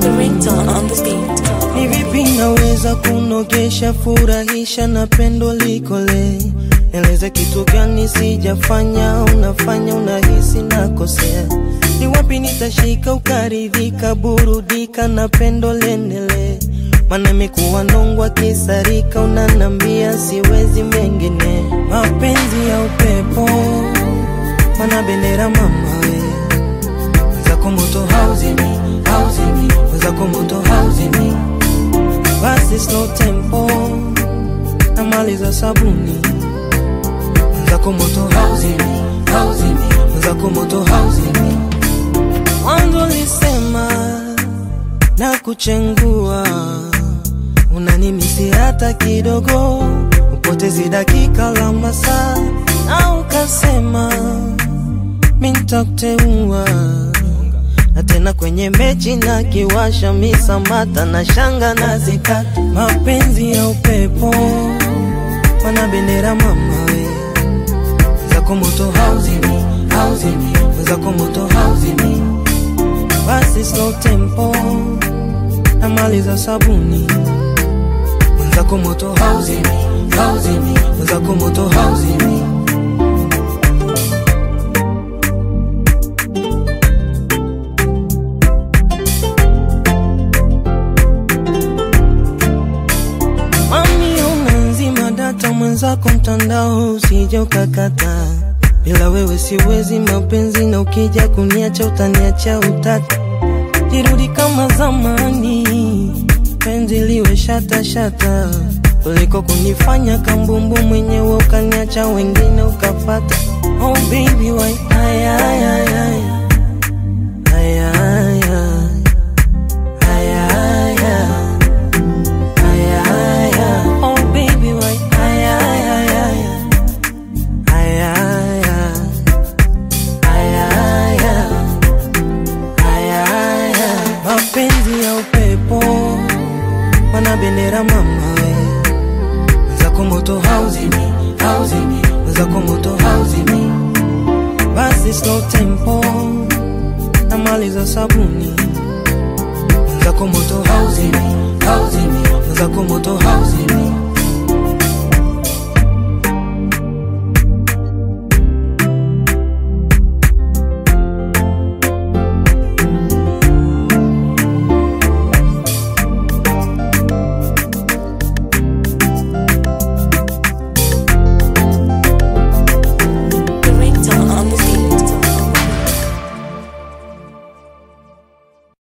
The ringtone on the beat. Ni vipi naweza kunogesha, furahisha na pendo likole? Eleze kitu gani sijafanya, unafanya unahisi nakosea. Ni wapi nitashika ukaridhika, burudika na pendo lenele? Mana mekuwa nongwa kisarika, unanambia siwezi mengine. Mapenzi ya upepo, mana bendera mama we. Zako moto hauzimi, hauzimi. Zako moto hauzimi. Basi slow tempo, namaliza sabuni. Zako moto hauzimi, hauzimi. Zako moto hauzimi. Mwanzo lisema na kuchengua, unanimisi hata kidogo, upotezi dakika la masaa. Na ukasema mintakuteua, na tena kwenye mechi na kiwasha misamata na shanga na zikata. Mapenzi ya upepo, mana bendera mama we. Zako moto hauzimi, hauzimi. Zako moto hauzimi. Basi slow tempo, namaliza sabuni. Zako moto hauzimi, hauzimi. Zako moto hauzimi. Mami unanzima data, mwenzako mtandao usije ukakata. Bila wewe siwezi mapenzi, na ukija kuniacha utaniacha utata. Jirudi kama zamani, penzi liwe shata shata, kuliko kunifanya kambumbu mwenyewe ukaniacha wengine ukapata. Oh baby why, ay ay ay ay, ay ay ay, ay ay ay. Oh baby why, ay ay ay ay, ay ay ay. Mapenzi ya upepo, mana bendera mama we. Zako moto hauzimi, hauzimi. Zako moto hauzimi. Basi slow tempo, namaliza sabuni. Zako moto hauzimi, hauzimi. Zako moto hauzimi.